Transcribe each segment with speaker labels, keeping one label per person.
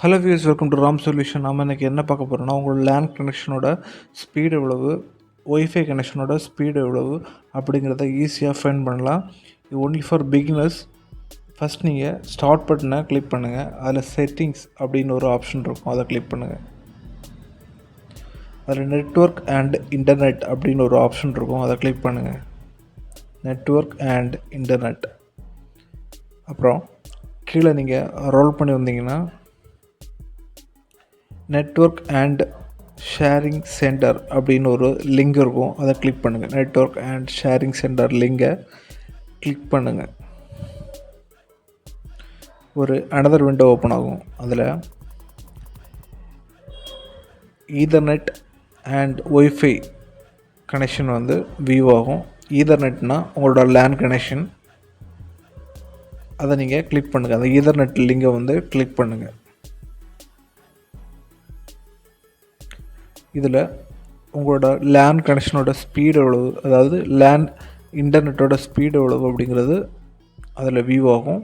Speaker 1: Hello views, welcome to Ram solution. நம்ம இன்றைக்கி என்ன பார்க்க போகிறோம்னா, உங்களோட லேன் கனெக்ஷனோட ஸ்பீடு எவ்வளவு, ஒய்ஃபை கனெக்ஷனோட ஸ்பீடு எவ்வளவு அப்படிங்கிறத ஈஸியாக ஃபைண்ட் பண்ணலாம். இது ஒன்லி ஃபார் பிகினர்ஸ். ஃபஸ்ட் நீங்கள் ஸ்டார்ட் பட்டனை கிளிக் பண்ணுங்கள். அதில் செட்டிங்ஸ் அப்படின்னு ஒரு ஆப்ஷன் இருக்கும், அதை கிளிக் பண்ணுங்கள். அதில் நெட்வொர்க் அண்ட் இன்டர்நெட் அப்படின்னு ஒரு ஆப்ஷன் இருக்கும், அதை கிளிக் பண்ணுங்கள். Network and internet. அப்புறம் கீழே நீங்கள் ரோல் பண்ணி வந்தீங்கன்னா நெட்வொர்க் அண்ட் ஷேரிங் சென்டர் அப்படின்னு ஒரு லிங்க் இருக்கும், அதை கிளிக் பண்ணுங்கள். நெட்வொர்க் அண்ட் ஷேரிங் சென்டர் லிங்கை கிளிக் பண்ணுங்கள். ஒரு அனதர் விண்டோ ஓப்பன் ஆகும். அதில் Ethernet and wifi connection view ஆகும். ஈதர்நெட்னால் உங்களோட லேன் கனெக்ஷன், அதை நீங்கள் கிளிக் பண்ணுங்கள். அந்த ஈதர்நெட் லிங்கை கிளிக் பண்ணுங்கள். இதில் உங்களோட லேன் கனெக்ஷனோட ஸ்பீடு எவ்வளவு, அதாவது லேன் இன்டர்நெட்டோட ஸ்பீடு எவ்வளவு அப்படிங்கிறது அதில் வியூ ஆகும்.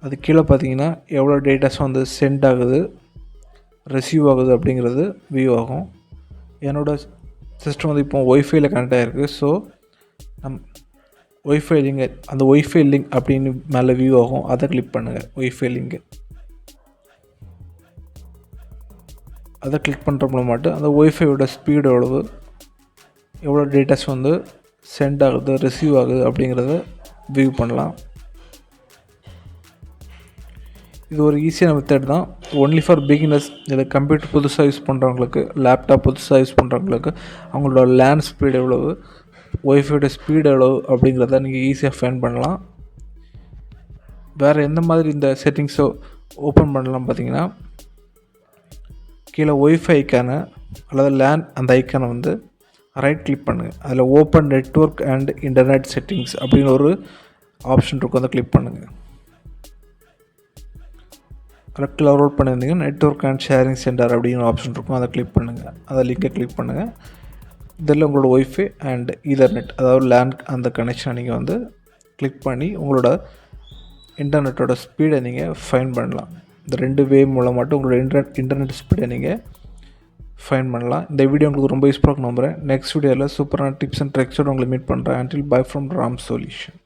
Speaker 1: அது கீழே பார்த்தீங்கன்னா எவ்வளோ டேட்டாஸ் சென்ட் ஆகுது, ரிசீவ் ஆகுது அப்படிங்கிறது வியூ ஆகும். என்னோடய சிஸ்டம் இப்போ ஒய்ஃபைல கனெக்ட் ஆகிருக்கு. ஸோ ஒய்ஃபை லிங்க், அந்த ஒய்ஃபை லிங்க் அப்படின்னு மேலே வியூ ஆகும், அதை கிளிக் பண்ணுங்கள். ஒய்ஃபை லிங்க் அதை கிளிக் பண்ணுற மூலமாட்டு அந்த ஒய்ஃபையோட ஸ்பீடு எவ்வளோ டேட்டாஸ் சென்ட் ஆகுது, ரிசீவ் ஆகுது அப்படிங்கிறத வியூ பண்ணலாம். இது ஒரு ஈஸியான மெத்தட் தான், ஒன்லி ஃபார் பிகினர்ஸ். இதை கம்ப்யூட்டர் புதுசாக யூஸ் பண்ணுறவங்களுக்கு, லேப்டாப் புதுசாக யூஸ் பண்ணுறவங்களுக்கு அவங்களோட லேன் ஸ்பீடு எவ்வளவு, ஒய்ஃபையோட ஸ்பீடு எவ்வளவு அப்படிங்கிறத நீங்கள் ஈஸியாக ஃபைண்ட் பண்ணலாம். வேறு எந்த மாதிரி இந்த செட்டிங்ஸை ஓப்பன் பண்ணலாம் பார்த்தீங்கன்னா, கீழே ஒய்ஃபை ஐக்கானை அல்லது லேன் அந்த ஐக்கானை ரைட் கிளிக் பண்ணுங்கள். அதில் open network and internet settings அப்படின்னு ஒரு ஆப்ஷன் இருக்கும், அதை கிளிக் பண்ணுங்கள். அதில் கீழே ரோல் பண்ணியிருந்தீங்கன்னா நெட்வொர்க் அண்ட் ஷேரிங் சென்டர் அப்படின்னு ஆப்ஷன் இருக்கும், அதை கிளிக் பண்ணுங்கள். அதை லிங்கை கிளிக் பண்ணுங்கள். இதில் உங்களோட ஒய்ஃபை அண்ட் ஈதர்நெட், அதாவது லேன் அந்த கனெக்ஷனை நீங்கள் கிளிக் பண்ணி உங்களோட இன்டர்நெட்டோட ஸ்பீடை நீங்கள் ஃபைண்ட் பண்ணலாம். இந்த ரெண்டு வே மூலமாட்டும் உங்களோட இன்டர்நெட் ஸ்பீடை நீங்கள் ஃபைண்ட் பண்ணலாம். இந்த வீடியோ உங்களுக்கு ரொம்ப யூஸ்ஃபுல்லாக நம்புகிறேன். நெக்ஸ்ட் வீடியோவில் சூப்பரான டிப்ஸ் அண்ட் ட்ரிக்ஸோடு உங்களை மீட் பண்ணுறேன். Until by from Ram solution.